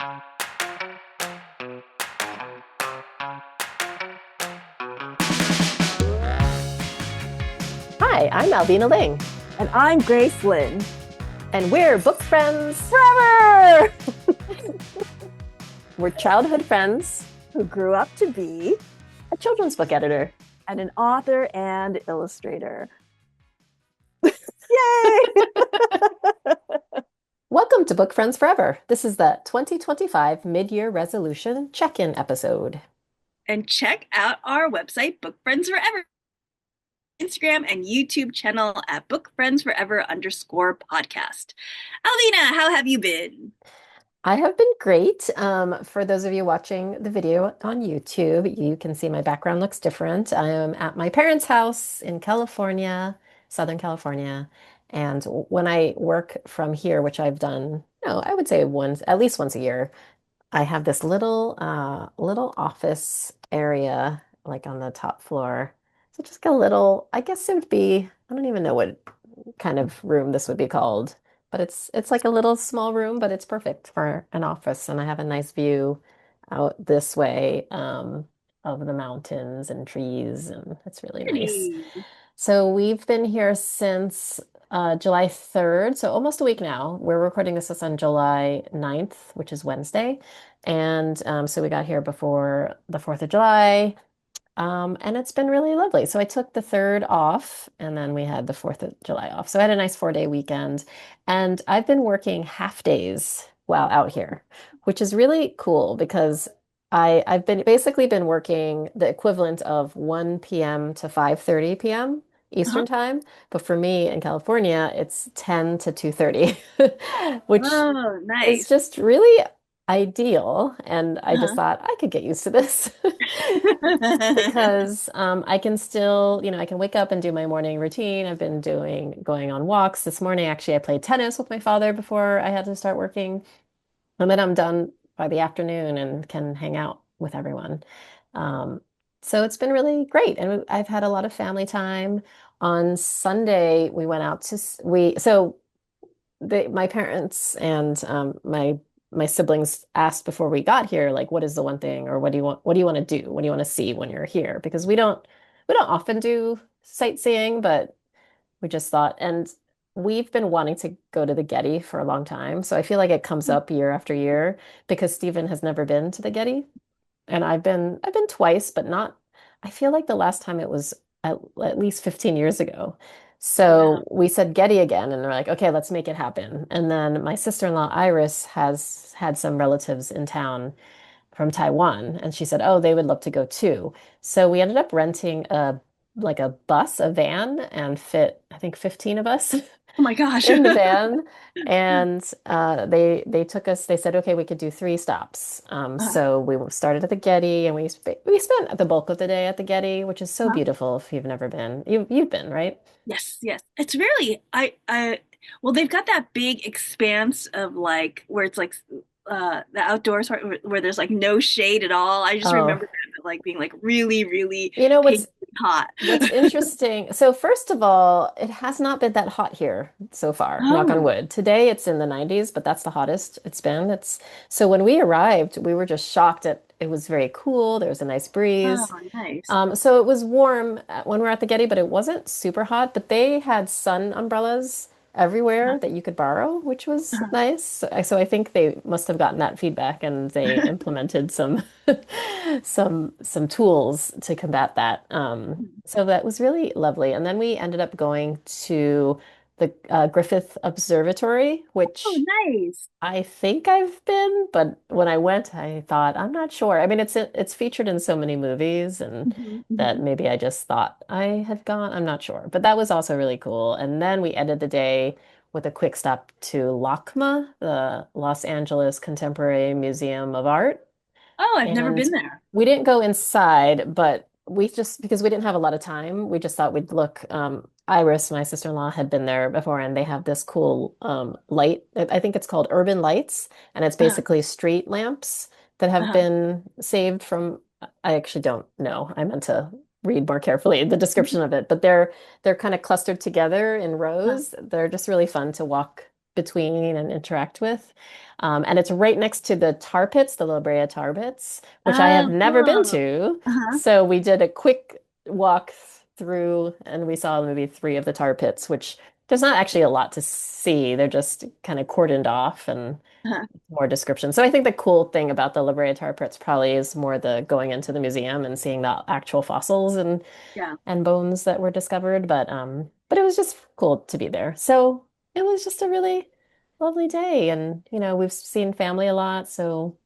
Hi, I'm Alvina Ling, And I'm Grace Lin. and we're book friends. Forever! We're childhood friends, Who grew up to be a children's book editor. and an author and illustrator. Yay! Welcome to Book Friends Forever. This is the 2025 mid-year resolution check-in episode. And check out our website, Book Friends Forever, Instagram and YouTube channel at Book Friends Forever _podcast. Alvina, how have you been? I have been great. For those of you watching the video on YouTube, you can see my background looks different. I am at my parents' house in California, Southern California. And when I work from here, which I've done, no, I would say once, at least once a year, I have this little office area like on the top floor. So just a little, I guess it would be, I don't even know what kind of room this would be called, but it's like a little small room, but it's perfect for an office. And I have a nice view out this way of the mountains and trees, and it's really nice. Pretty. So we've been here since July 3rd, so almost a week now. We're recording this on July 9th, which is Wednesday. And so we got here before the 4th of July. And it's been really lovely. So I took the 3rd off, and then we had the 4th of July off. So I had a nice 4-day weekend. And I've been working half days while out here, which is really cool because I've been basically been working the equivalent of 1 p.m. to 5:30 p.m. Uh-huh. Eastern time. But for me in California, it's 10 to 2:30, which Oh, is nice. just really ideal. And I just Uh-huh. thought I could get used to this because I can still, I can wake up and do my morning routine. I've been going on walks. This morning, actually, I played tennis with my father before I had to start working. And then I'm done by the afternoon and can hang out with everyone. Um, so it's been really great. And I've had a lot of family time. On Sunday, we went out to, so my parents and my siblings asked before we got here, like, what is the one thing, or what do you want to do? What do you want to see when you're here? Because we don't often do sightseeing, but we just thought, and we've been wanting to go to the Getty for a long time. So I feel like it comes up year after year because Stephen has never been to the Getty. And I've been twice, but not, I feel like the last time it was at least 15 years ago. Yeah. So we said Getty again, and they're like, okay, let's make it happen. And then my sister-in-law Iris has had some relatives in town from Taiwan, and she said, oh, they would love to go too. So we ended up renting a bus, a van, and fit, I think, 15 of us Oh my gosh. in the van, and they took us. They said, okay, we could do 3 stops. Uh, So we started at the Getty, and we spent the bulk of the day at the Getty, which is so uh, beautiful. If you've never been, you've been, right? yes, yes. It's really well, they've got that big expanse of like where it's like the outdoors where there's like no shade at all. I just Oh, remember that like being like really, really you know pink what's and hot. What's interesting, so first of all, it has not been that hot here so far, knock on Oh, wood. Today it's in the 90s, but that's the hottest it's been. It's so when we arrived, we were just shocked at it was very cool. There was a nice oh, breeze. nice. So it was warm when we were at the Getty, but it wasn't super hot. But they had sun umbrellas everywhere that you could borrow, which was nice. So I think they must have gotten that feedback and they implemented some some tools to combat that. So that was really lovely. And then we ended up going to the Griffith Observatory, Oh, which nice. I think I've been, but when I went, I thought, I'm not sure. I mean, it's featured in so many movies, and Mhm, that mhm. maybe I just thought I had gone. I'm not sure. But that was also really cool. And then we ended the day with a quick stop to LACMA, the Los Angeles Contemporary Museum of Art. Oh, I've never And been there. we didn't go inside, but we just, because we didn't have a lot of time, we just thought we'd look. Iris, my sister-in-law, had been there before, and they have this cool light. I think it's called Urban Lights, and it's Uh, basically street lamps that have uh, been saved from, I actually don't know. I meant to read more carefully the description of it, but they're kind of clustered together in uh, rows. They're just really fun to walk between and interact with. And it's right next to the tar pits, the La Brea tar pits, which I have Oh, never been cool. to. Uh-huh. So we did a quick walk through and we saw maybe three of the tar pits, which there's not actually a lot to see. They're just kind of cordoned off and Uh-huh. more description. So I think the cool thing about the La Brea tar pits probably is more the going into the museum and seeing the actual fossils Yeah. and bones that were discovered. But it was just cool to be there. So it was just a really lovely day. And, we've seen family a lot. So,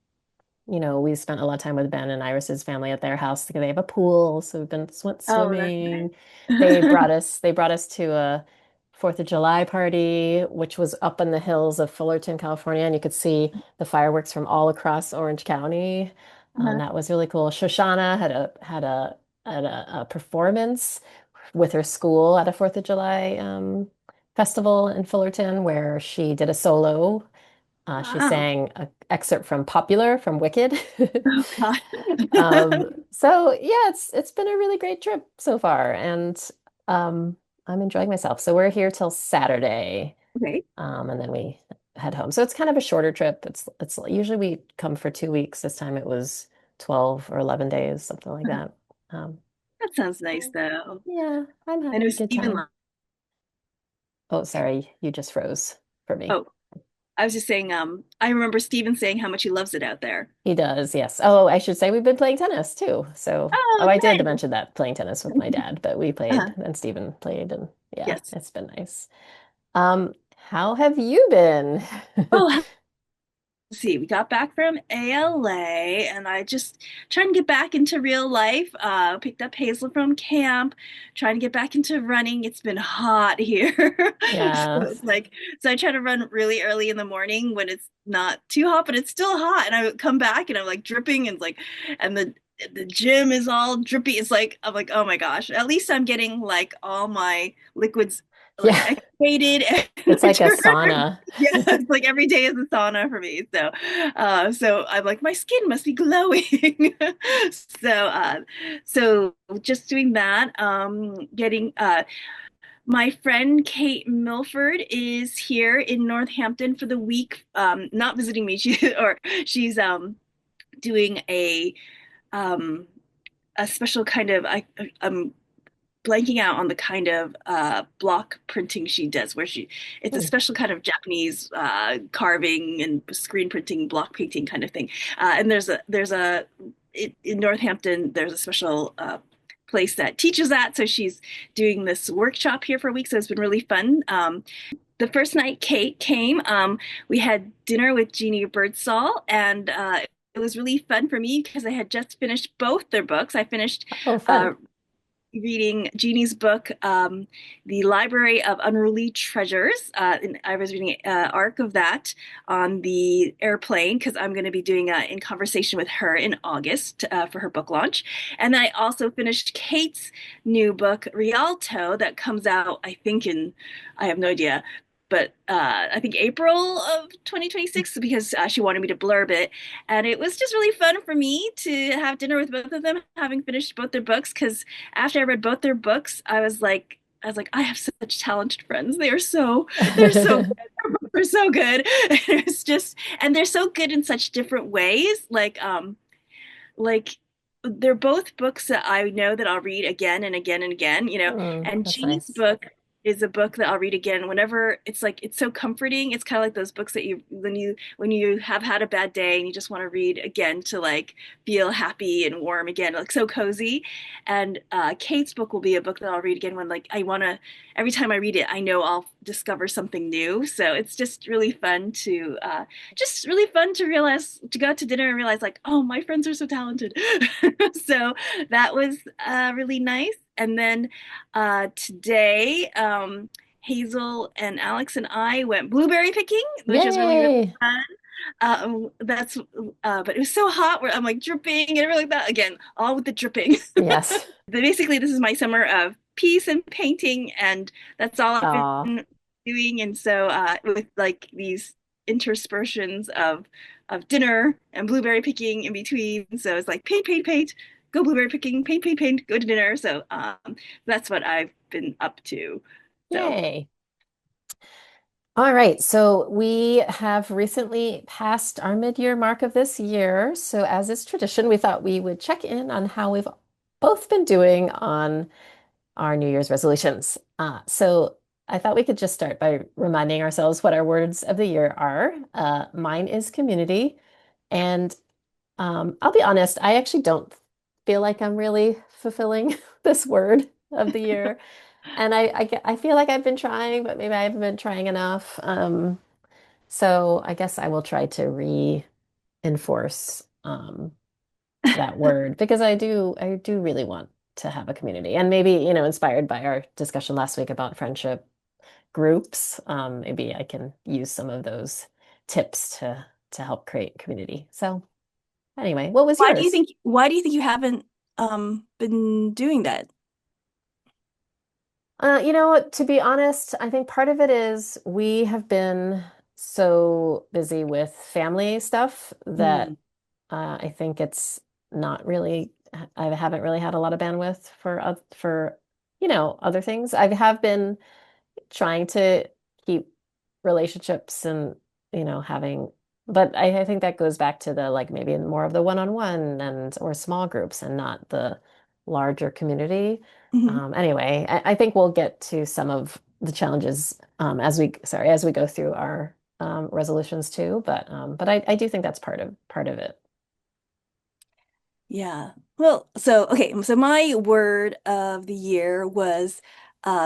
we spent a lot of time with Ben and Iris's family at their house because they have a pool. So we've been went Oh, that's nice. swimming. They brought us to a Fourth of July party, which was up in the hills of Fullerton, California, and you could see the fireworks from all across Orange County. Uh-huh. That was really cool. Shoshana had a performance with her school at a Fourth of July festival in Fullerton where she did a solo. She Wow. sang an excerpt from Popular from Wicked. Oh, God. So yeah, it's been a really great trip so far, and um, I'm enjoying myself. So we're here till Saturday, Okay. and then we head home. So it's kind of a shorter trip. It's usually we come for 2 weeks. This time it was 12 or 11 days, something like Uh-huh. that. Um, That sounds nice, though. yeah, I'm I having know a good Stephen. time. Oh, sorry, you just froze for me. Oh, I was just saying, I remember Steven saying how much he loves it out there. He does, yes. Oh, I should say we've been playing tennis too. So, Oh, I did nice. mention that playing tennis with my dad, but we Uh-huh. played and Stephen played, and yeah, Yes. it's been nice. How have you been? Oh, let's see, we got back from ALA and I just trying to get back into real life. Picked up Hazel from camp, trying to get back into running. It's been hot here. So Yeah. it's like, so I try to run really early in the morning when it's not too hot, but it's still hot. And I would come back and I'm like dripping and like, and the gym is all drippy. It's like, I'm like, oh my gosh, at least I'm getting like all my liquids like Yeah. activated and It's like a returned. sauna. Yeah, it's like every day is a sauna for me. So I'm like, my skin must be glowing. So, so just doing that. Getting My friend Kate Milford is here in Northampton for the week. Not visiting me. She's doing um a special kind of I'm blanking out on the kind of block printing she does, where it's a Hmm. special kind of Japanese carving and screen printing, block painting kind of thing. And in Northampton, there's a special place that teaches that. So she's doing this workshop here for a week. So it's been really fun. The first night Kate came, we had dinner with Jeannie Birdsall, and it was really fun for me because I had just finished both their books. I finished Oh, uh, fun. reading Jeannie's book, The Library of Unruly Treasures. And I was reading an arc of that on the airplane because I'm going to be doing In Conversation with her in August for her book launch. And then I also finished Kate's new book, Rialto, that comes out, I think, I have no idea, but I think April of 2026 because she wanted me to blurb it. And it was just really fun for me to have dinner with both of them, having finished both their books. Because after I read both their books, I have such talented friends. They're so good. They're so good. It's just, and they're so good in such different ways. Like they're both books that I know that I'll read again and again and again, and That's Jeannie's nice. book is a book that I'll read again whenever it's so comforting. It's kind of like those books that when you have had a bad day and you just want to read again to like feel happy and warm again, like so cozy. And Kate's book will be a book that I'll read again when like I want to every time I read it, I know I'll discover something new. So it's just really fun to realize to go out to dinner and realize like, oh, my friends are so talented. So that was really nice. And then today, Hazel and Alex and I went blueberry picking, which was really, really Yay. fun. That's But it was so hot where I'm like dripping and everything like that. Again, all with the dripping. Yes. But basically, this is my summer of peace and painting, and that's all I've Aw. been doing. And so, with like these interspersions of dinner and blueberry picking in between, so it's like paint, paint, paint, go blueberry picking, paint, paint, paint, go to dinner. So, that's what I've been up to. So, Yay. All right, so we have recently passed our mid-year mark of this year. So, as is tradition, we thought we would check in on how we've both been doing on our New Year's resolutions. So, I thought we could just start by reminding ourselves what our words of the year are. Mine is community, and I'll be honest, I actually don't feel like I'm really fulfilling this word of the year. And I feel like I've been trying, but maybe I haven't been trying enough. So I guess I will try to reinforce that word because I do really want to have a community. And maybe, inspired by our discussion last week about friendship groups, maybe I can use some of those tips to help create community. So anyway, what was yours? Why do you think you haven't been doing that? To be honest, I think part of it is we have been so busy with family stuff Hmm. that I think it's not really, I haven't really had a lot of bandwidth for other things. I have been trying to keep relationships and, having, but I think that goes back to the like maybe more of the one-on-one and or small groups and not the larger community. Hmm. Anyway, I think we'll get to some of the challenges as we go through our resolutions too. But I do think that's part of it. Yeah. Well, so okay, so my word of the year was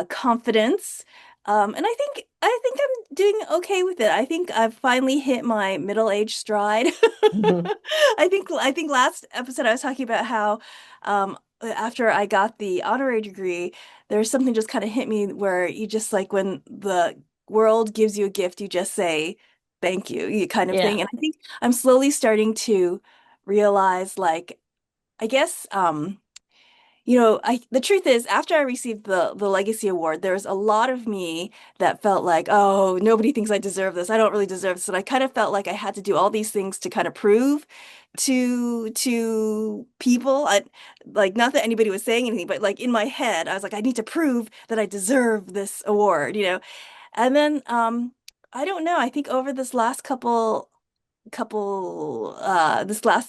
confidence. And I think I'm doing okay with it. I think I've finally hit my middle-age stride. I think last episode I was talking about how after I got the honorary degree, there's something just kind of hit me where you just like when the world gives you a gift, you just say thank you, you kind of thing. Yeah. And I think I'm slowly starting to realize like I guess I the truth is after I received the Legacy Award, there was a lot of me that felt like, oh, nobody thinks I deserve this. I don't really deserve this. And I kind of felt like I had to do all these things to kind of prove to people. Like not that anybody was saying anything, but like in my head, I was like, I need to prove that I deserve this award. And then I don't know, I think over this last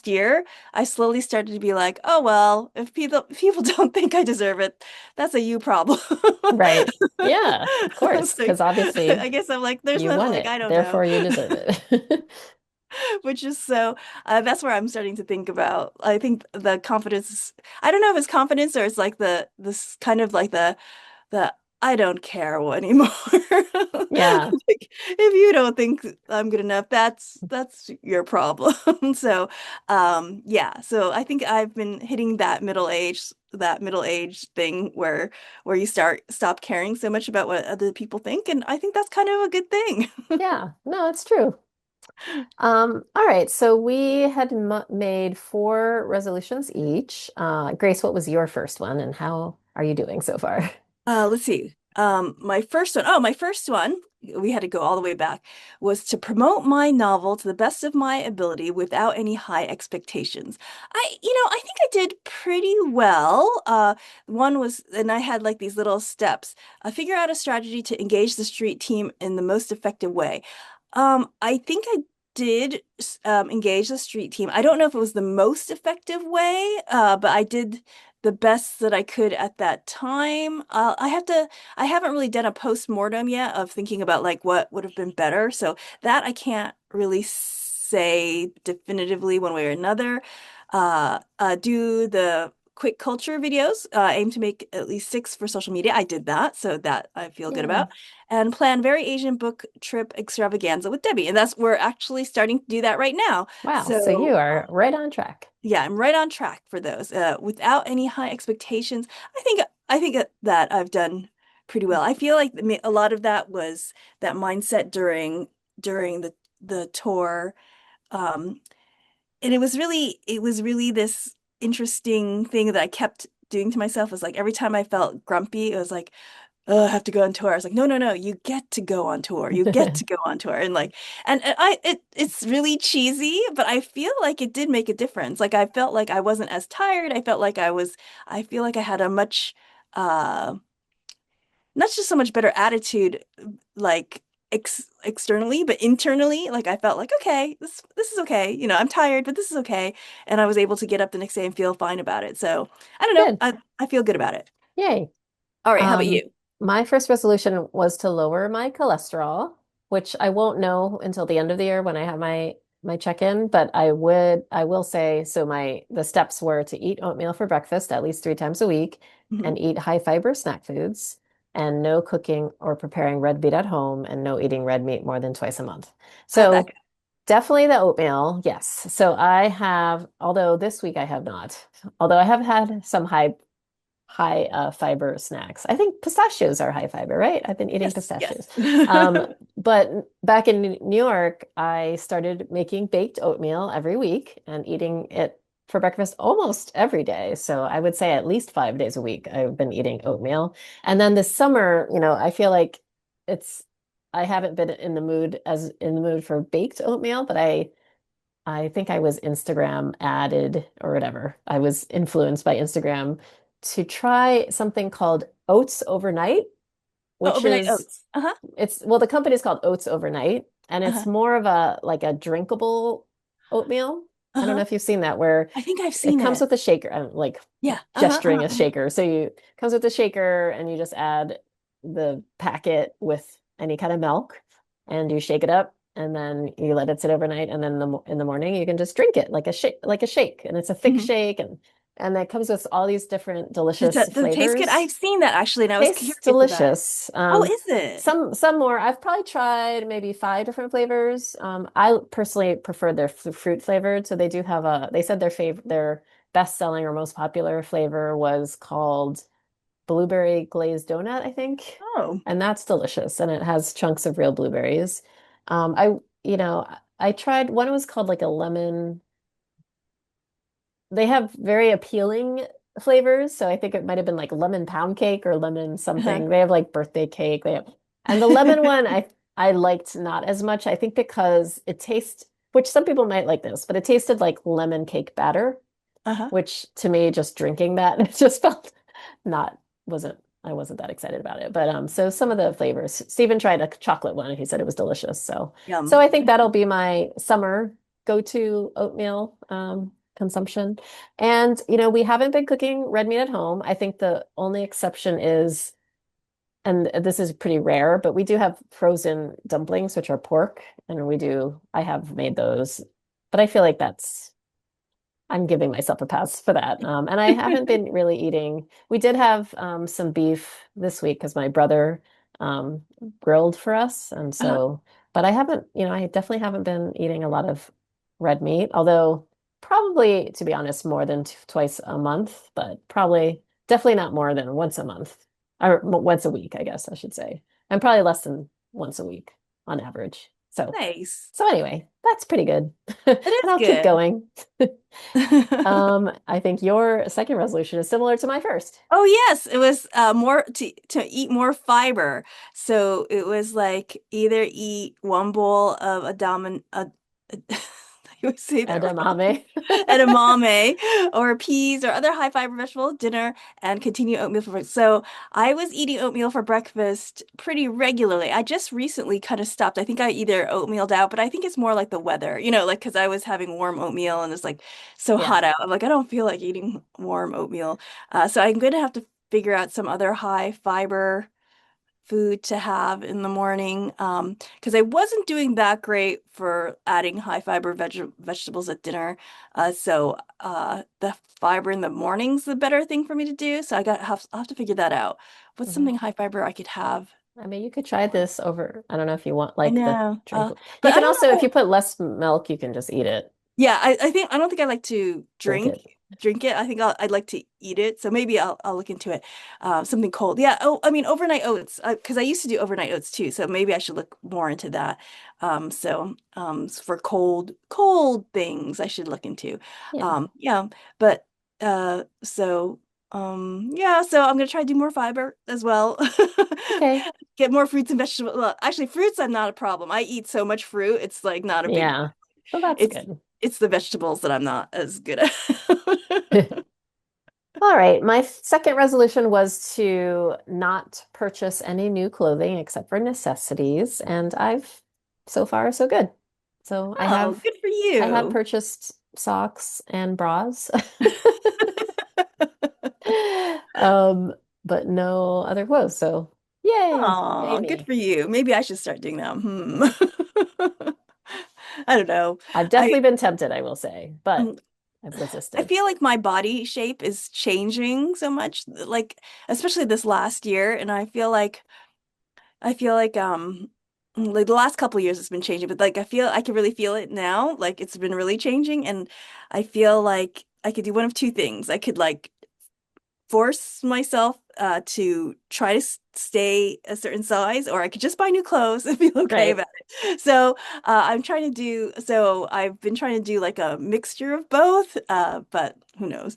year, I slowly started to be like, oh well, if people don't think I deserve it, that's a you problem. Right. Yeah, of course, So because obviously I guess I'm like, there's you nothing won like it, I don't know, therefore you deserve it. which is so that's where I'm starting to think about. I think the confidence, I don't know if it's confidence or it's like this kind of like the I don't care anymore. Yeah. Like, if you don't think I'm good enough, that's your problem. So, yeah. So I think I've been hitting that middle age thing where you stop caring so much about what other people think, and I think that's kind of a good thing. Yeah. No, it's true. All right. So we had m made four resolutions each. Grace, what was your first one and how are you doing so far? Let's see. My first one, we had to go all the way back, was to promote my novel to the best of my ability without any high expectations. I think I did pretty well. One was, and I had like these little steps. Figure out a strategy to engage the street team in the most effective way. I think I did engage the street team. I don't know if it was the most effective way, but I did the best that I could at that time. I haven't really done a post-mortem yet of thinking about like what would have been better. So that I can't really say definitively one way or another. Do the quick culture videos, aim to make at least six for social media. I did that, so that I feel good Yeah. about. And plan very Asian book trip extravaganza with Debbie. And we're actually starting to do that right now. Wow. So you So are right on track. yeah, I'm right on track for those. Without any high expectations, I think that I've done pretty well. I feel like a lot of that was that mindset during the tour, um, and it was really this interesting thing that I kept doing to myself. Was like every time I felt grumpy, it was like, oh, I have to go on tour. I was like, no, no, no, you get to go on tour. You get to go on tour. And like, it's really cheesy, but I feel like it did make a difference. Like I felt like I wasn't as tired. I feel like I had a much, not just so much better attitude, like externally, but internally, like I felt like, okay, this is okay. I'm tired, but this is okay. And I was able to get up the next day and feel fine about it. So I don't know. Good. I feel good about it. Yay. All right, how about Um, you? my first resolution was to lower my cholesterol, which I won't know until the end of the year when I have my check-in, but I will say so the steps were to eat oatmeal for breakfast at least 3 times a week Hmm. and eat high fiber snack foods and no cooking or preparing red meat at home and no eating red meat more than twice a month. How'd that So go? definitely the oatmeal, yes. So I have, although this week I have not, although I have had some high fiber snacks. I think pistachios are high fiber, right? I've been eating Yes, yes. pistachios. But back in New York, I started making baked oatmeal every week and eating it for breakfast almost every day. So I would say at least 5 days a week I've been eating oatmeal. And then this summer, I feel like it's I haven't been in the mood for baked oatmeal, but I think I was Instagram added or whatever. I was influenced by Instagram to try something called oats overnight, Oh, which overnight is oats. Uh-huh. well, the company is called Oats Overnight, and it's Uh-huh. more of a like a drinkable oatmeal. I don't know Uh-huh. if you've seen that where I think I've it seen comes it. with a shaker. I'm like Yeah. Uh-huh. gesturing a Uh-huh. shaker. So you comes with a shaker and you just add the packet with any kind of milk and you shake it up and then you let it sit overnight and then in the morning you can just drink it like a shake and it's a thick Mhm. shake and that comes with all these different Does delicious does it taste good? flavors. I've seen that actually, and I was Tastes curious about it. delicious. Oh, is it? Some more. I've probably tried maybe 5 different flavors. I personally prefer their fruit flavored. So they do have they said their best selling or most popular flavor was called blueberry glazed donut, I think. Oh. And that's delicious. And it has chunks of real blueberries. I, you know, I tried one was called like a lemon they have very appealing flavors. So I think it might have been like lemon pound cake or lemon Uh-huh. something. They have like birthday cake. And the lemon one I liked not as much. I think because it tastes, which some people might like this, but it tasted like lemon cake batter, Uh-huh. which to me, just drinking that, it just felt not wasn't I wasn't that excited about it. But so some of the flavors. Steven tried a chocolate one and he said it was delicious. So Yum. I think that'll be my summer go-to oatmeal consumption. And we haven't been cooking red meat at home. I think the only exception is, and this is pretty rare, but we do have frozen dumplings, which are pork, and I have made those, but I feel like I'm giving myself a pass for that. And I haven't been really eating. We did have some beef this week because my brother um, grilled for us. And Uh-huh. so, but I definitely haven't been eating a lot of red meat, although probably, to be honest, more than twice a month, but probably definitely not more than once a month or once a week, I guess I should say. And probably less than once a week on average. Nice. So anyway, that's pretty good. It And is I'll keep good. going. I think your second resolution is similar to my first. Oh yes, it was more to eat more fiber. So it was like either eat one bowl of I always say that wrong. Edamame. Edamame or peas or other high fiber vegetable dinner and continue oatmeal for breakfast. So I was eating oatmeal for breakfast pretty regularly. I just recently kind of stopped. I think I either oatmealed out, but I think it's more like the weather, like because I was having warm oatmeal and it's like so Yeah. hot out. I'm like, I don't feel like eating warm oatmeal. So I'm going to have to figure out some other high fiber food to have in the morning because I wasn't doing that great for adding high fiber vegetables at dinner. So the fiber in the morning's the better thing for me to do. So I'll have to figure that out. What's Mhm. something high fiber I could have? I mean, you could try this over. I don't know if you want I like the know. drink. You But I can don't also, if you know. put less milk, you can just eat it, Yeah, I don't think I like to drink it. drink it. I think I'd like to eat it. So maybe I'll look into it. Something cold. Yeah. Oh, I mean overnight oats because I used to do overnight oats too. So maybe I should look more into that. For cold things I should look into. Yeah. Yeah. But yeah. So I'm gonna try to do more fiber as well. Okay. Get more fruits and vegetables. Well, actually, fruits I'm not a problem. I eat so much fruit. It's like not a big Yeah. So that's it's good. it's the vegetables that I'm not as good at. Well, All right. My second resolution was to not purchase any new clothing except for necessities, and I've so far so good. So Oh, good for I have you. purchased socks and bras. Um, but no other clothes. So yay Oh, good me. for you. Maybe I should start doing that. I don't know. I've I definitely been tempted, I will say, but um, I've I resisted. feel like my body shape is changing so much, like especially this last year, and I feel like the last couple of years it's been changing, but like I feel I can really feel it now. Like it's been really changing, and I feel like I could do one of two things. I could like force myself to try to stay a certain size, or I could just buy new clothes and feel okay Right. about it. So I've been trying to do like a mixture of both, but who knows?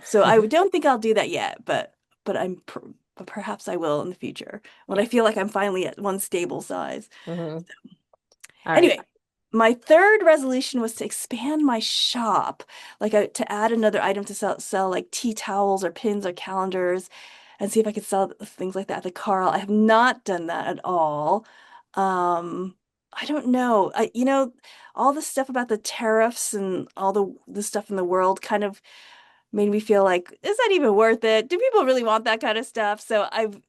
So I don't think I'll do that yet, but but perhaps I will in the future when I Yeah. feel like I'm finally at one stable size. Hmm. All right. Anyway, my third resolution was to expand my shop, like to add another item to sell like tea towels or pins or calendars, and see if I could sell things like that at the Carl. I have not done that at all. I don't know. All the stuff about the tariffs and all the stuff in the world kind of made me feel like, is that even worth it? Do people really want that kind of stuff? So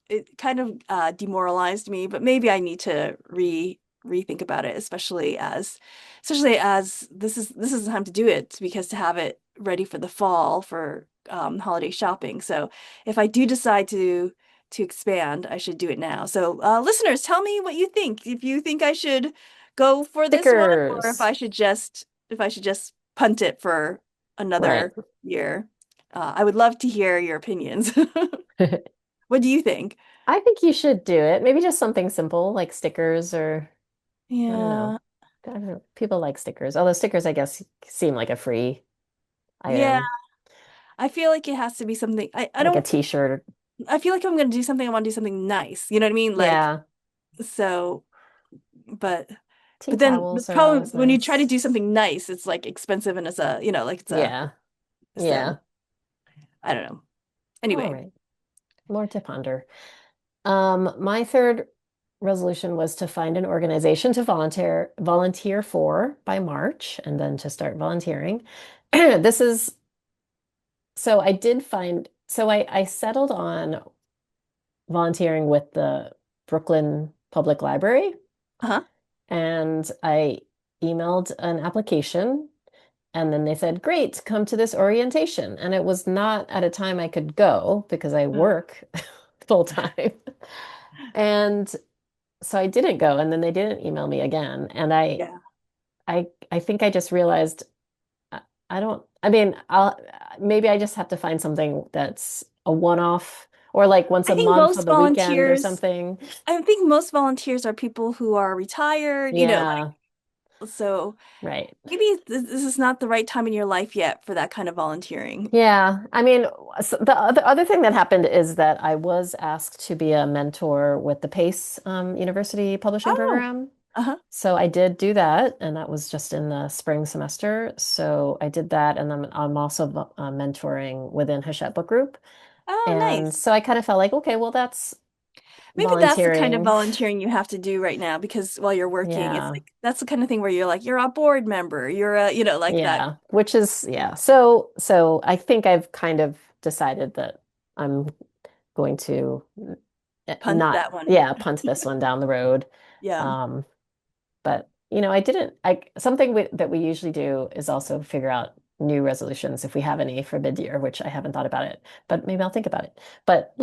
it kind of demoralized me, but maybe I need to rethink about it, especially as this is the time to do it because to have it ready for the fall for holiday shopping. So if I do decide to expand, I should do it now. So listeners, tell me what you think. If you think I should go for this one, or Stickers. if I should just punt it for Right. another year. I would love to hear your opinions. What do you think? I think you should do it. Maybe just something simple like stickers or I don't know. Yeah. I don't know. People like stickers. Although stickers, I guess, seem like a free Yeah. item, I feel like it has to be something I like a don't t-shirt. I feel like if I'm gonna do something, I want to do something nice. You know what I mean? Like Yeah. so but Tea then the towels are problem always when you try to nice. do something nice, it's like expensive and like Yeah. so Yeah. I don't know. All Anyway. right. More to ponder. My third resolution was to find an organization to volunteer for by March and then to start volunteering. This is so I did find so I settled on volunteering with the Brooklyn Public Library Uh-huh. and I emailed an application and then they said, "Great, come to this orientation." And it was not at a time I could go because I Uh, work full time. And so I didn't go and then they didn't email me again. And yeah. I think I just realized I, I don't I mean, I'll maybe I just have to find something that's a one-off or like once I a think month on most the weekend or volunteers something. I think most volunteers are people who are retired, Yeah, so right. maybe this is not the right time in your life yet for that kind of volunteering. Yeah, I mean, the other thing that happened is that I was asked to be a mentor with the PACE University Publishing Oh, Program. uh-huh. So I did do that, and that was just in the spring semester. So I did that, and then I'm also mentoring within Hachette Book Group. Oh, And nice. so I kind of felt like, okay, well, that's Maybe that's the kind of volunteering. volunteering you have to do right now because while you're working, it's Yeah, like that's the kind of thing where you're a board member, like that. yeah, which is, yeah. So I think I've kind of decided that I'm going to Punt not, that one. yeah, punt this one down the road. Yeah. Um, but I didn't, something that we usually do is also figure out new resolutions if we have any for mid-year, which I haven't thought about it, but maybe I'll think about it. But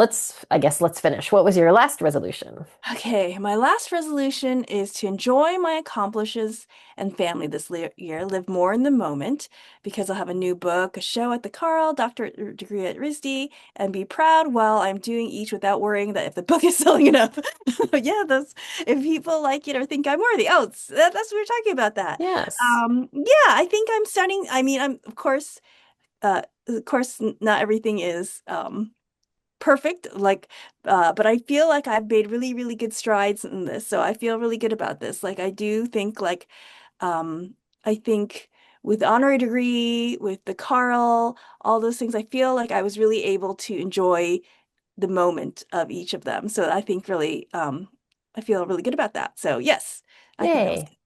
I guess let's finish. What was your last resolution? Okay, my last resolution is to enjoy my accomplishments and family this year, live more in the moment because I'll have a new book, a show at the Carl, doctorate degree at RISD, and be proud while I'm doing each without worrying that if the book is selling enough. Yeah, that's if people like it or think I'm worthy. Oh, that's what we're talking about that. Yes. Yeah, I think I'm starting. I mean, of course, not everything is perfect but I feel like I've made really really good strides in this, so I feel really good about this. Like I do think like I think with the honorary degree, with the Carl, all those things, I feel like I was really able to enjoy the moment of each of them. So I think really, I feel really good about that. So yes, I think that was Yay. good.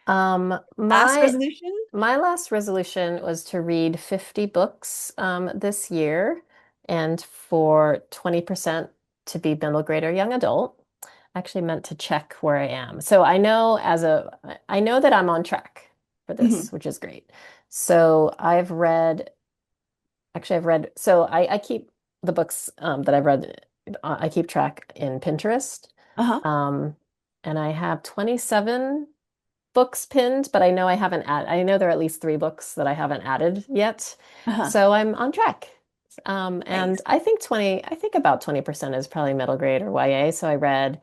Um, Last my resolution? my last resolution was to read 50 books this year and for 20% to be middle grade or young adult. I actually meant to check where I am. So I know that I'm on track for Mhm. this, which is great. So I've read, so I keep the books that I've read, I keep track in Pinterest. Uh-huh. Um, and I have 27 books pinned, but I know there are at least three books that I haven't added yet. Uh-huh. So I'm on track. And Nice. I think about 20% is probably middle grade or YA. So I read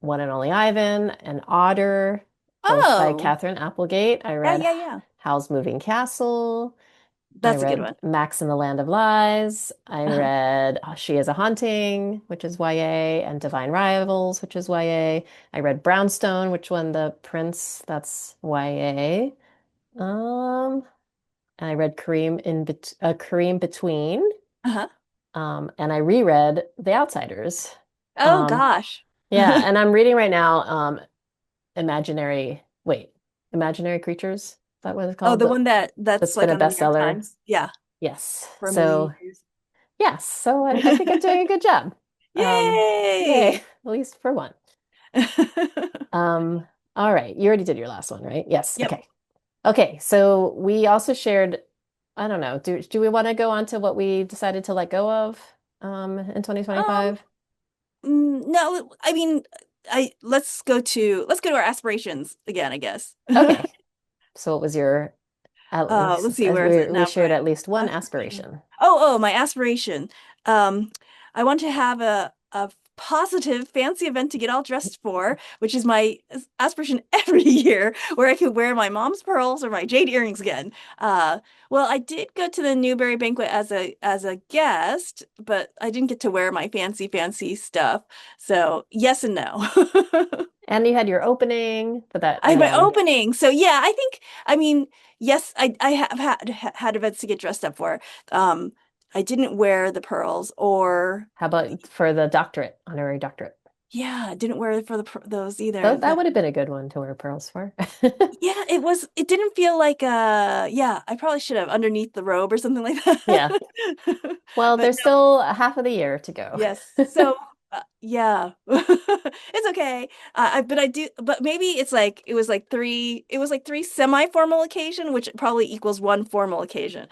One and Only Ivan and Otter, both by Oh, Catherine Applegate. I yeah, read yeah, yeah. Howl's Moving Castle. I That's a good read one. Max and the Land of Lies. I Uh-huh. read She is a Haunting, which is YA, and Divine Rivals, which is YA. I read Brownstone, which won the Prince, that's YA. And I read Kareem Between. Uh-huh. And I reread The Outsiders. Oh Um, gosh. yeah, and I'm reading right now Imaginary, wait, Imaginary Creatures. Is that what it's Oh, called? the one That's that's been like a on the New York bestseller. Times. Yeah, Yes. for a million So years. yes, so I think I'm doing a good job. Yay, Yay! at least for one. Um, all right, you already did your last one, right? Yes. Yep. Okay. Okay, so we also shared, I don't know, do we want to go on to what we decided to let go of in Um, 2025? no, I mean, I let's go to our aspirations again, I guess. Okay. So what was your at Let's least see, where is it we now? shared My at least one aspiration. aspiration. My aspiration. Um, I want to have a positive fancy event to get all dressed for, which is my aspiration every year, where I can wear my mom's pearls or my jade earrings again. Well, I did go to the Newberry banquet as a guest, but I didn't get to wear my fancy stuff. So yes and no. And you had your opening, but that I had my opening. So yeah, I mean, yes, I have had events to get dressed up for. Um, I didn't wear the pearls or how about for the doctorate, honorary doctorate? yeah, I didn't wear it for those either. That would have been a good one to wear pearls for. Yeah, it didn't feel like yeah, I probably should have underneath the robe or something like Yeah. that. Well, But there's still a half of the year to go. yes. So, yeah, it's okay. But I do, but maybe it was like three semi-formal occasion, which probably equals one formal occasion.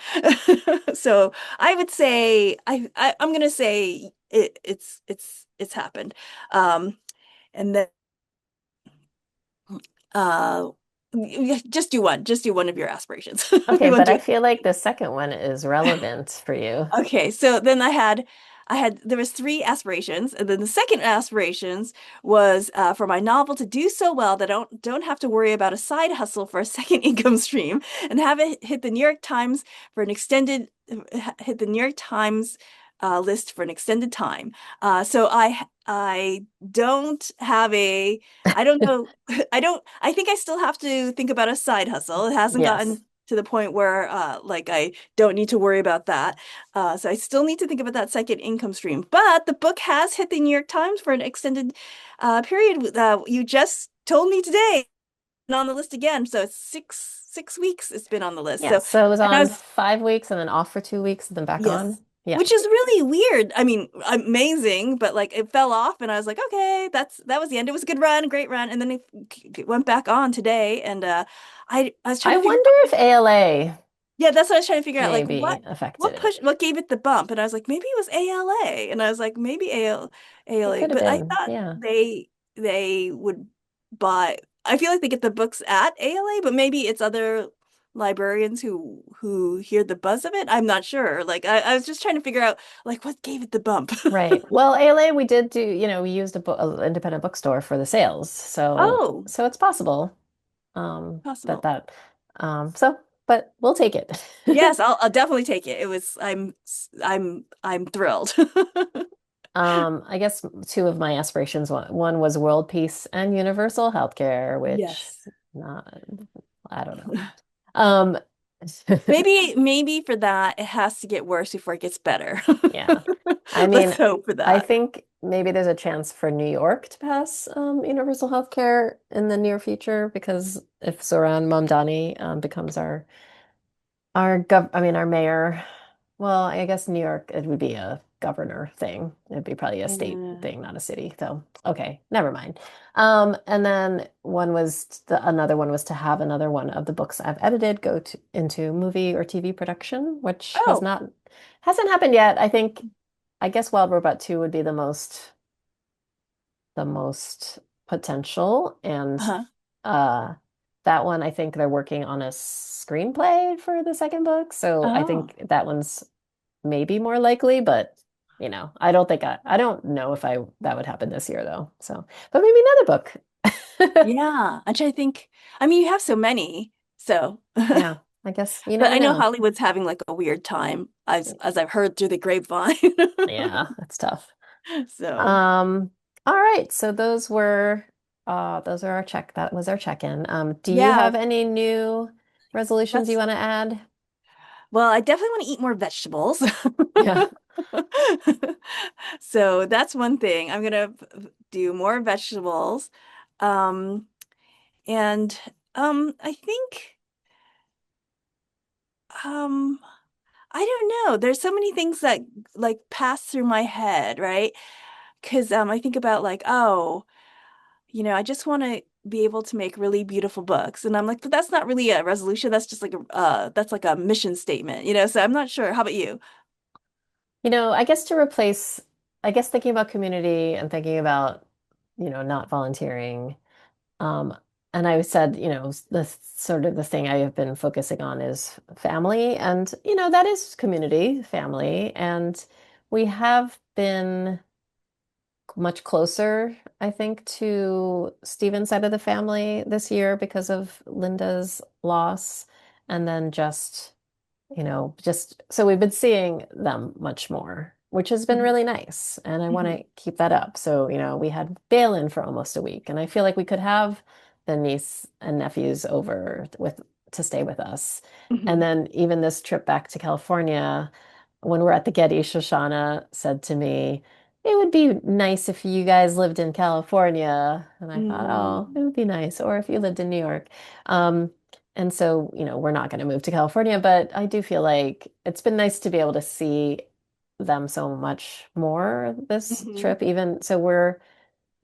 So I would say, I'm gonna say it's happened. And then, uh, just do one of your aspirations. Okay, You want but to I do feel like the second one is relevant for you. Okay, so then there was three aspirations, and then the second aspirations was for my novel to do so well that I don't have to worry about a side hustle for a second income stream, and have it hit the New York Times for an extended hit the New York Times list for an extended time. So I don't have a I don't know I think I still have to think about a side hustle. It hasn't Yes. gotten to the point where like I don't need to worry about that. So I still need to think about that second income stream. But the book has hit the New York Times for an extended period. You just told me today, and on the list again. So it's six weeks it's been on the list. Yeah, So so it was and I on was 5 weeks and then off for 2 weeks and then back on. yes. Yeah. Which is really weird. I mean, amazing, but like it fell off and I was like, okay, that was the end. It was a good run, great run. And then it went back on today and I was trying I to figure wonder out if ALA yeah, that's what I was trying to figure out. Like, maybe affected what it. what gave it the bump? And I was like, maybe it was ALA. And I was like, maybe It ALA. could have But I been. thought Yeah. they would buy. I feel like they get the books at ALA, but maybe it's other librarians who hear the buzz of it. I'm not sure. Like, I was just trying to figure out like what gave it the bump. Right. Well, ALA, we did do, we used a independent bookstore for the sales. Oh, So it's possible that possible. but we'll take it. Yes, I'll definitely take it. It was I'm thrilled. I guess two of my aspirations, one was world peace and universal healthcare, which Yes. not, I don't know. Um, Maybe for that, it has to get worse before it gets better. yeah. I Let's mean, hope for I that. think maybe there's a chance for New York to pass universal health care in the near future because if Zohran Mamdani becomes our mayor. Well, I guess New York, it would be a governor thing. It'd be probably a state Yeah. thing, not a city. So, okay, never mind. And then another one was to have another one of the books I've edited go into movie or TV production, which Oh, hasn't happened yet. I guess Wild Robot 2 would be the most potential. And uh-huh. uh that one, I think they're working on a screenplay for the second book. So I Oh, think that one's maybe more likely, but I don't know if I that would happen this year though. So, but maybe another book. yeah. I'm trying to think. I mean, you have so many, so. Yeah, I guess you But never I know know. Hollywood's having like a weird time, as I've heard through the grapevine. Yeah, that's tough. So, Um, all right, so those are our that was our check-in. Do you yeah, have any new resolutions you that's want to add? well, I definitely want to eat more vegetables. Yeah. So that's one thing. I'm gonna do more vegetables. Um, and I think um I don't know. There's so many things that like pass through my head, right? Because I think about like, oh, I just want to be able to make really beautiful books. And I'm like, but that's not really a resolution. That's just like that's like a mission statement. So I'm not sure. How about you? I guess I guess thinking about community and thinking about, not volunteering. Um, and I said, the sort of the thing I have been focusing on is family. And, that is community, family. And we have been much closer, I think, to Steven's side of the family this year because of Linda's loss. And then just so we've been seeing them much more, which has been Mhm, really nice. And I want mhm, to keep that up. So, we had Balin for almost a week, and I feel like we could have the niece and nephews over to stay with us. And mhm, then even this trip back to California, when we're at the Getty, Shoshana said to me, it would be nice if you guys lived in California. And I thought, oh, it mm, would be nice. Or if you lived in New York. Um, and so, we're not going to move to California, but I do feel like it's been nice to be able to see them so much more this mhm. trip. Even so,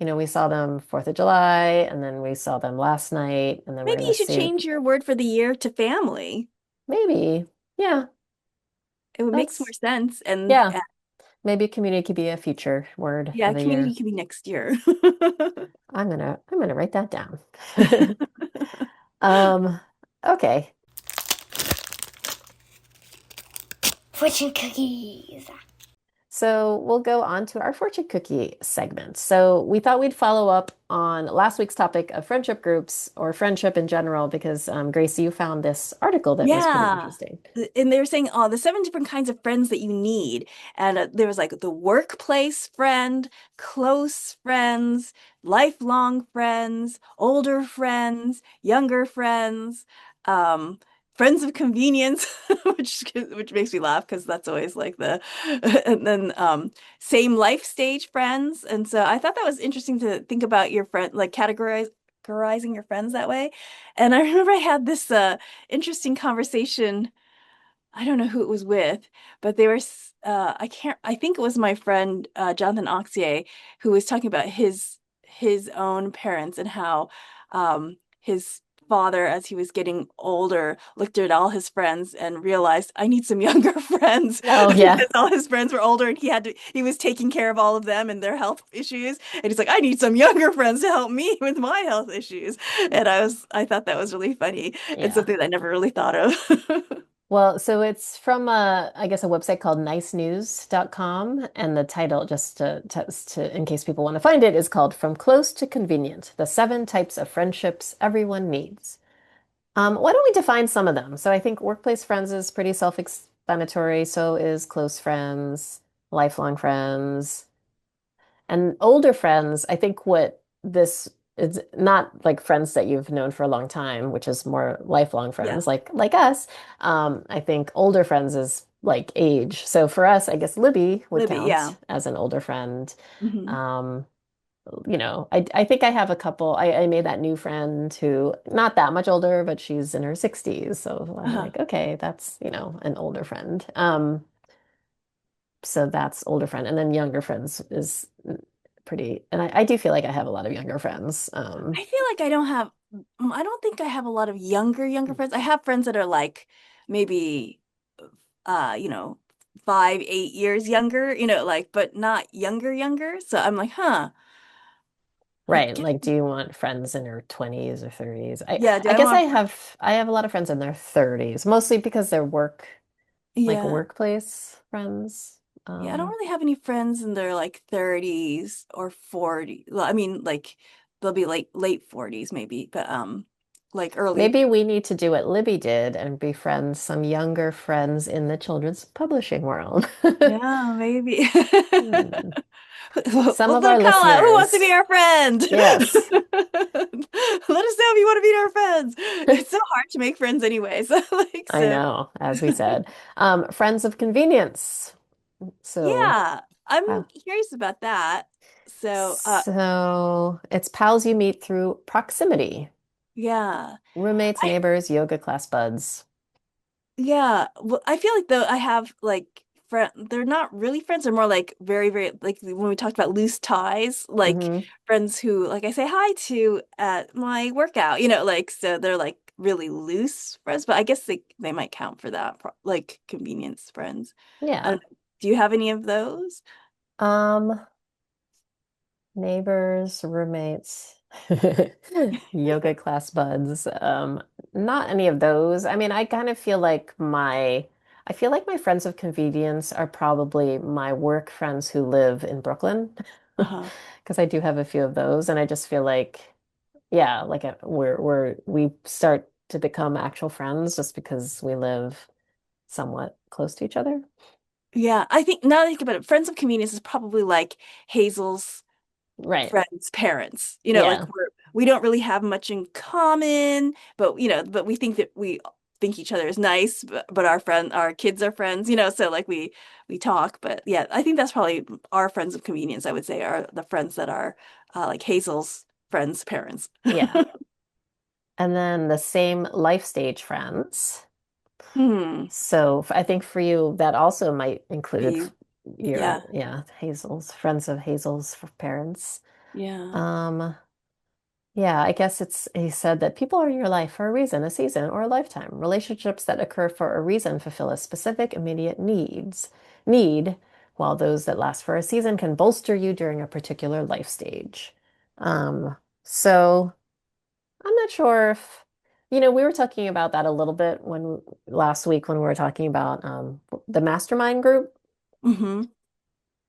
we saw them 4th of July, and then we saw them last night, and then we're Maybe going to you should see change your word for the year to family. maybe, yeah, It would makes more that's, sense. And yeah, maybe community could be a future word for yeah, the community year. could be next year. I'm gonna write that down. Um, okay. Fortune cookies. So we'll go on to our fortune cookie segment. So we thought we'd follow up on last week's topic of friendship groups or friendship in general, because Gracie, you found this article that was pretty Yeah. interesting. And they were saying, oh, the seven different kinds of friends that you need. And there was like the workplace friend, close friends, lifelong friends, older friends, younger friends, um, friends of convenience, which makes me laugh because that's always like and then same life stage friends. And so I thought that was interesting to think about your friend, like categorizing your friends that way. And I remember I had this interesting conversation. I don't know who it was with, but they were, I think it was my friend Jonathan Oxier who was talking about his own parents and how his father, as he was getting older, looked at all his friends and realized I need some younger friends Oh yeah. because all his friends were older and he was taking care of all of them and their health issues. And he's like, I need some younger friends to help me with my health issues. And I thought that was really funny. It's Yeah. something that I never really thought of. Well, so it's from I guess a website called nicenews.com, and the title, just in case people want to find it, is called From Close to Convenient: The Seven Types of Friendships Everyone Needs. Why don't we define some of them? So I think workplace friends is pretty self-explanatory. So is close friends, lifelong friends, and older friends. I think what this it's not like friends that you've known for a long time, which is more lifelong Yeah. friends, like us. I think older friends is like age. So for us, I guess Libby would Libby, yeah. count as an older friend. Hmm. Um, I think I have a couple. I made that new friend who not that much older, but she's in her 60s. So I'm Uh-huh. like, okay, that's, an older friend. So that's older friend. And then younger friends is pretty, and I do feel like I have a lot of younger friends. I feel like I don't think I have a lot of younger friends. I have friends that are like maybe, you know, 5, 8 years younger, like, but not younger. So I'm like, huh, I Right. guess, Like, do you want friends in their 20s or 30s? I yeah, do I I guess want, I have a lot of friends in their 30s, mostly because they're like yeah. workplace friends. Yeah, I don't Um, really have any friends in their like 30s or 40. Well, I mean, like they'll be like late 40s maybe, but like early. maybe we need to do what Libby did and befriend some younger friends in the children's publishing world. Yeah, maybe. Hmm. We'll Some of put our a call out. Who wants to be listeners. our friend? Yes. Let us know if you want to be our friends. It's so hard to make friends anyway. So like I so know, as we said. Friends of convenience. So, yeah, I'm how? curious about that. So So it's pals you meet through proximity. yeah. Roommates, I neighbors, yoga class buds. Yeah, well, I feel like though I have like they're not really friends, they're more like very like when we talked about loose ties, like Hmm. friends who like I say hi to at my workout, like so they're like really loose friends, but I guess they might count for that, like convenience friends. I Yeah. don't know. Do you have any of those? Um, Neighbors, roommates, yoga class buds. Not any of those. I mean, I feel like my friends of convenience are probably my work friends who live in Brooklyn, Uh-huh. because I do have a few of those, and I just feel like, yeah, like we start to become actual friends just because we live somewhat close to each other. Yeah, I think now that I think about it, friends of convenience is probably like Hazel's Right. friends' parents. Like Yeah. we don't really have much in common, but but we think that we think each other is nice, but our kids are friends, so like we talk, but yeah, I think that's probably our friends of convenience, I would say, are the friends that are like Hazel's friends' parents. Yeah. And then the same life stage friends. Hmm. So I think for you, that also might include You, your, yeah, yeah, Hazel's, friends of Hazel's parents. yeah. Um, yeah, I guess he said that people are in your life for a reason, a season, or a lifetime. Relationships that occur for a reason fulfill a specific immediate need, while those that last for a season can bolster you during a particular life stage. Um, so I'm not sure if, we were talking about that a little bit when last week when we were talking about the mastermind group. Hmm.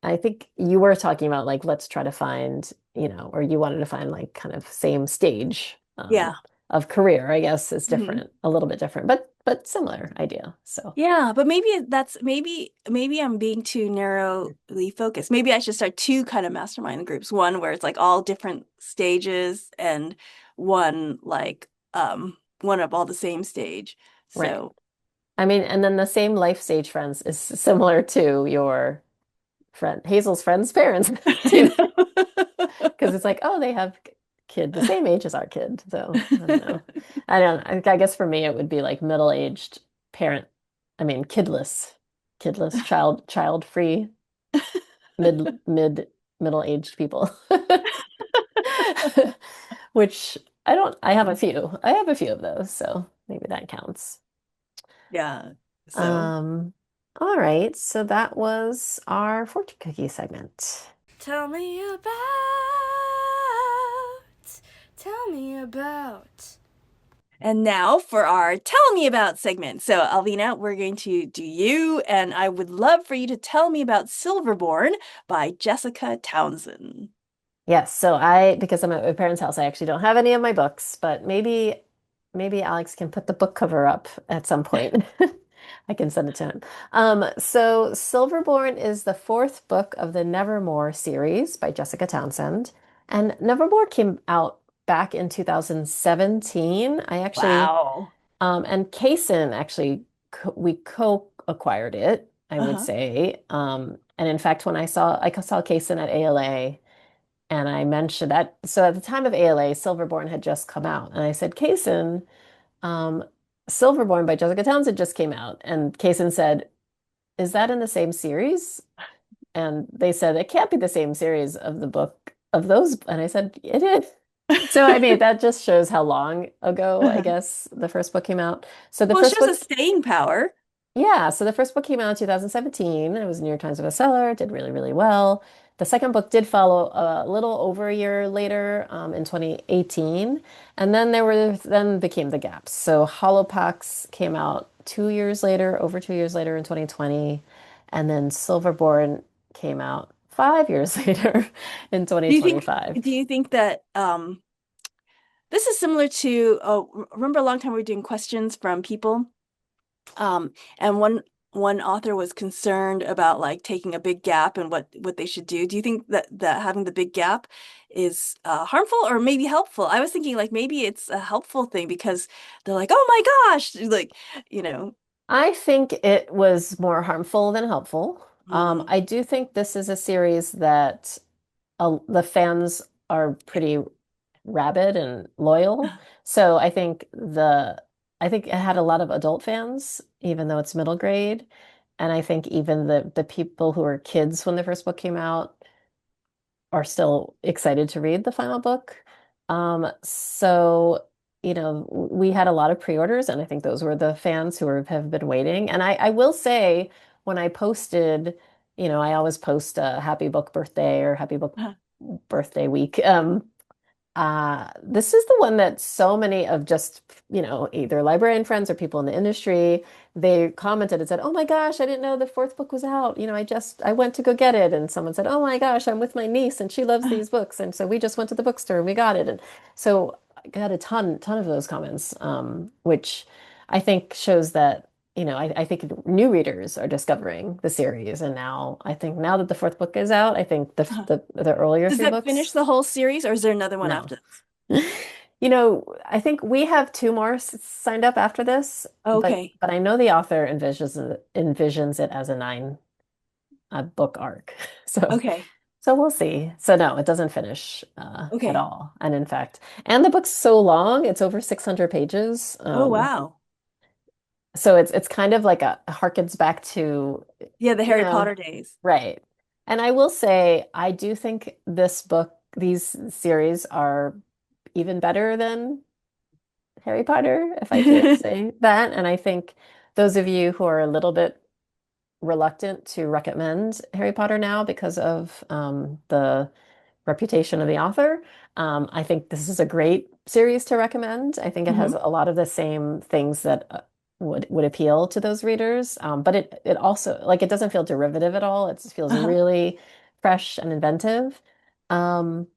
I think you were talking about like let's try to find, or you wanted to find like kind of same stage Yeah. of career, I guess is Hmm. different, a little bit different, but similar idea. So, Yeah, but maybe I'm being too narrowly focused. Maybe I should start two kind of mastermind groups. One where it's like all different stages and one like one of all the same stage. right. So I mean, and then the same life stage friends is similar to your friend Hazel's friend's parents too. Because it's like, oh, they have kid the same age as our kid. So I don't know. I guess for me it would be like middle-aged parent, I mean kidless, child-free, middle-aged people. Which I have a few of those, so maybe that counts. yeah. So Um, all right, so that was our fortune cookie segment. Tell me about. Tell me about. and now for our Tell Me About segment. So Alvina, we're going to do you, and I would love for you to tell me about Silverborn by Jessica Townsend. Yes, so because I'm at my parents' house, I actually don't have any of my books, but maybe Alex can put the book cover up at some point. I can send it to him. So Silverborn is the fourth book of the Nevermore series by Jessica Townsend. And Nevermore came out back in 2017. I actually, Wow. and Kaysen actually, we co-acquired it, I would Uh-huh. say. And in fact, when I saw Kaysen at ALA, and I mentioned that. So at the time of ALA, Silverborn had just come out, and I said, Kaysen, um, Silverborn by Jessica Townsend just came out, and Kaysen said, "Is that in the same series?" And they said, "It can't be the same series of the book of those." And I said, "It is." So I mean, that just shows how long ago, I Uh-huh. guess, the first book came out. So the Well, it first shows a book, staying power. yeah, so the first book came out in 2017. It was New York Times bestseller, did really, really well. The second book did follow a little over a year later, in 2018. And then became the gaps. So Hollowpox came out 2 years later, over 2 years later in 2020. And then Silverborn came out 5 years later in Do you think 2025. do you think that this is similar to remember a long time we were doing questions from people? And one author was concerned about like taking a big gap and what they should do. Do you think that having the big gap is harmful or maybe helpful? I was thinking like maybe it's a helpful thing because they're like, oh my gosh, like, you know. I think it was more harmful than helpful. Mm, I do think this is a series that the fans are pretty rabid and loyal. So I think it had a lot of adult fans, even though it's middle grade. And I think even the people who were kids when the first book came out are still excited to read the final book. So, we had a lot of pre-orders, and I think those were the fans have been waiting. And I will say, when I posted, I always post a happy book birthday or happy book uh, birthday week. This is the one that so many of just, either librarian friends or people in the industry, they commented and said, "Oh my gosh, I didn't know the fourth book was out. I went to go get it." And someone said, "Oh my gosh, I'm with my niece and she loves uh, these books." And so we just went to the bookstore and we got it. And so I got a ton of those comments, which I think shows that, I think new readers are discovering the series. And now that the fourth book is out, I think uh. the earlier Does three that finish the books. whole series or is there another one No. after this? I think we have two more signed up after this, but Okay. I know the author envisions it as a nine book arc. So Okay. we'll see. So no, it doesn't finish at Okay. all. And in fact, and the book's so long, it's over 600 pages. Oh wow. So it's kind of like harkens back to, Yeah, the you Harry know, Potter days. right. And I will say, I do think these series are even better than Harry Potter, if I dare say that. And I think those of you who are a little bit reluctant to recommend Harry Potter now because of the reputation of the author, I think this is a great series to recommend. I think it has Hmm. a lot of the same things that would appeal to those readers, but it also, like, it doesn't feel derivative at all. It just feels Uh-huh. really fresh and inventive. Um,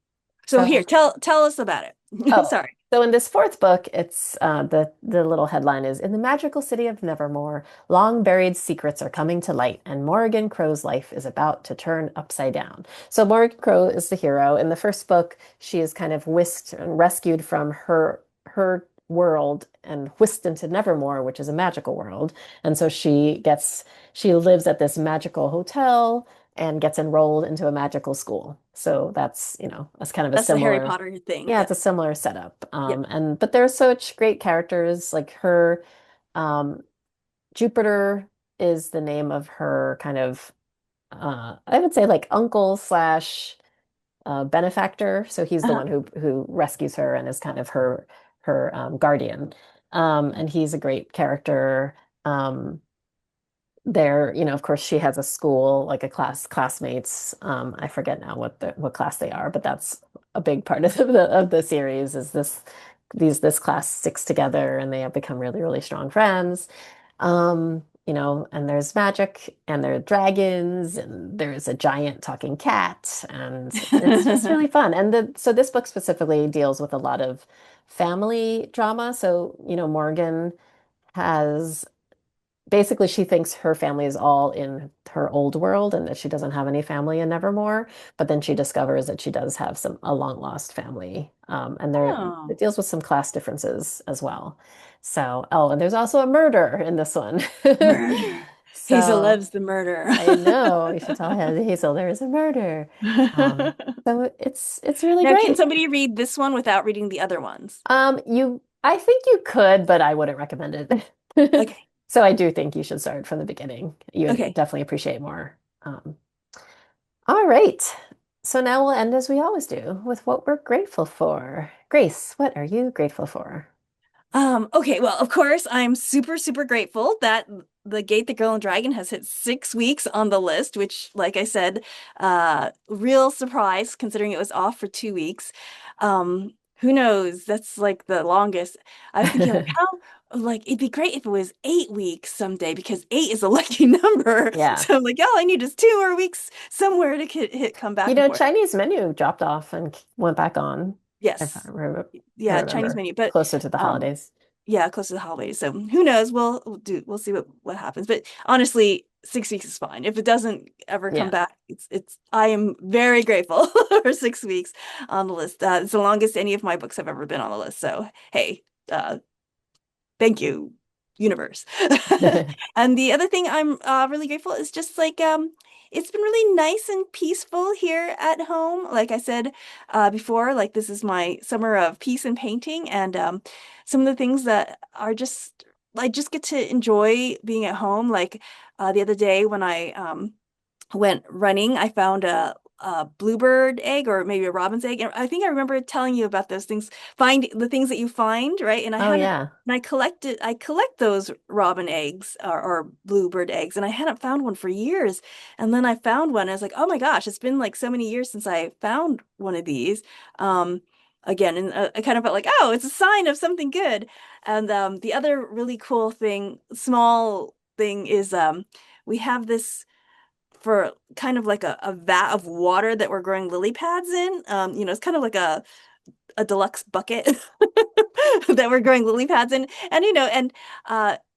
So so here, tell us about it. Oh, Sorry. so in this fourth book, it's the little headline is, "In the magical city of Nevermore, long buried secrets are coming to light, and Morrigan Crow's life is about to turn upside down." So Morrigan Crow is the hero. In the first book, she is kind of whisked and rescued from her world and whisked into Nevermore, which is a magical world. And so she lives at this magical hotel and gets enrolled into a magical school. So that's kind of a That's the Harry similar, Potter thing. yeah, Yeah. it's a similar setup. Yep. But there's such great characters like her. Um, Jupiter is the name of her kind of, I would say, like, uncle slash benefactor. So he's the Uh-huh. one who rescues her and is kind of her guardian. And he's a great character. Um, of course, she has a school, like a classmates. I forget now what class they are, but that's a big part of the series is this class sticks together and they have become really, really strong friends. And there's magic and there are dragons and there's a giant talking cat and it's just really fun. And so this book specifically deals with a lot of family drama. So, Morgan has basically she thinks her family is all in her old world and that she doesn't have any family in Nevermore. But then she discovers that she does have a long lost family. And Oh, it deals with some class differences as well. So, oh, and there's also a murder in this one. murder. Hazel So loves the murder. I know you should tell Hazel there is a murder. Um, so it's really Now, can great. somebody read this one without reading the other ones? I think you could, but I wouldn't recommend it. Okay. So I do think you should start from the beginning. You would Okay. definitely appreciate more. All right. So now we'll end as we always do with what we're grateful for. Grace, what are you grateful for? Okay, well, of course, I'm super, super grateful that The Gate, the Girl and Dragon has hit 6 weeks on the list, which, like I said, real surprise considering it was off for 2 weeks. Who knows? That's like the longest. I was thinking like how like it'd be great if it was 8 weeks someday because eight is a lucky number. Yeah. So I'm like, all I need is 2 more weeks somewhere to come back and forth. Chinese menu dropped off and went back on, if Yes. I Yeah, Chinese remember, menu, but closer to the um holidays. yeah, close to the holidays. So who knows? We'll see what happens. But honestly, 6 weeks is fine. If it doesn't ever come Yeah. back, it's I am very grateful for 6 weeks on the list. It's the longest any of my books have ever been on the list. So hey, thank you, universe. And the other thing I'm really grateful is just like it's been really nice and peaceful here at home. Like I said before, like this is my summer of peace and painting, and some of the things that are just I just get to enjoy being at home. Like the other day when I went running, I found a bluebird egg or maybe a robin's egg. And I think I remember telling you about those things, find the things that you find, right? And I Oh hadn't, yeah. and I collect those robin eggs or bluebird eggs, and I hadn't found one for years. And then I found one. And I was like, oh my gosh, it's been like so many years since I found one of these. Again, and I kind of felt like, oh, it's a sign of something good. And the other really cool thing, small thing is we have this for kind of like a vat of water that we're growing lily pads in. It's kind of like a deluxe bucket that we're growing lily pads in.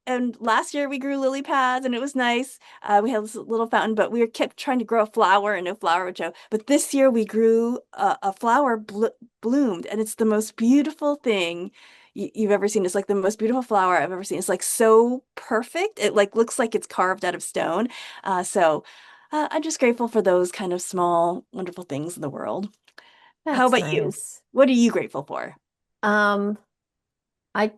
And last year we grew lily pads and it was nice. We had this little fountain, but we kept trying to grow a flower and no flower would show. But this year we grew a flower bloomed, and it's the most beautiful thing you've ever seen. It's like the most beautiful flower I've ever seen. It's like so perfect. It like looks like it's carved out of stone. So I'm just grateful for those kind of small, wonderful things in the world. How That's about you? nice. What are you grateful for? Um, I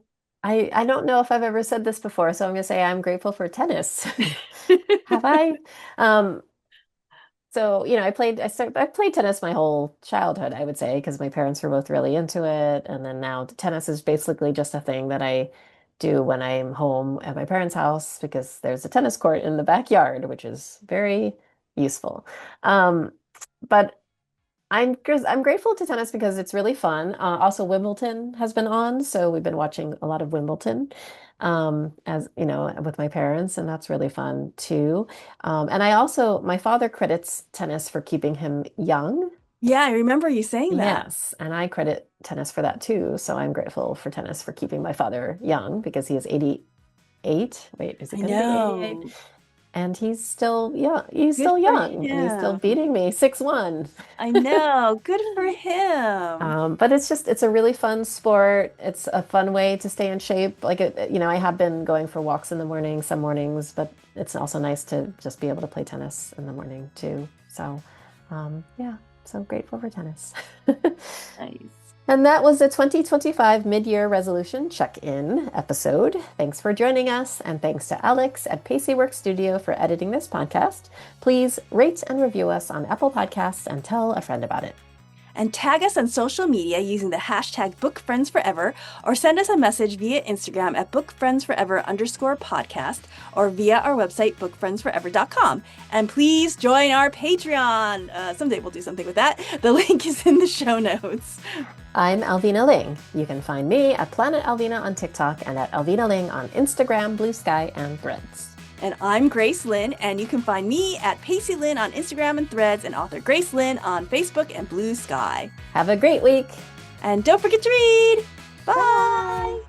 I don't know if I've ever said this before, so I'm gonna say I'm grateful for tennis. Have I? Um, so I played tennis my whole childhood, I would say, because my parents were both really into it, and then now tennis is basically just a thing that I do when I'm home at my parents' house because there's a tennis court in the backyard, which is very useful. Um, but I'm grateful to tennis because it's really fun. Also, Wimbledon has been on, so we've been watching a lot of Wimbledon, as you know, with my parents, and that's really fun too. And my father credits tennis for keeping him young. Yeah, I remember you saying that. Yes, and I credit tennis for that too. So I'm grateful for tennis for keeping my father young because he is 88. Wait, is he I going to be 88? know. And he's still young. He's Good still for young, and he's still him. beating me 6-1. I know. Good for him. But it's a really fun sport. It's a fun way to stay in shape. I have been going for walks in the morning some mornings, but it's also nice to just be able to play tennis in the morning too. So, yeah, so grateful for tennis. Nice. And that was the 2025 mid-year resolution check-in episode. Thanks for joining us, and thanks to Alex at Paceyworks Studio for editing this podcast. Please rate and review us on Apple Podcasts and tell a friend about it. And tag us on social media using the hashtag BookFriendsForever, or send us a message via Instagram at BookFriendsForever_podcast, or via our website, BookFriendsForever.com. And please join our Patreon. Someday we'll do something with that. The link is in the show notes. I'm Alvina Ling. You can find me at Planet Alvina on TikTok and at Alvina Ling on Instagram, Blue Sky, and Threads. And I'm Grace Lin, and you can find me at Pacey Lin on Instagram and Threads, and author Grace Lin on Facebook and Blue Sky. Have a great week. And don't forget to read. Bye.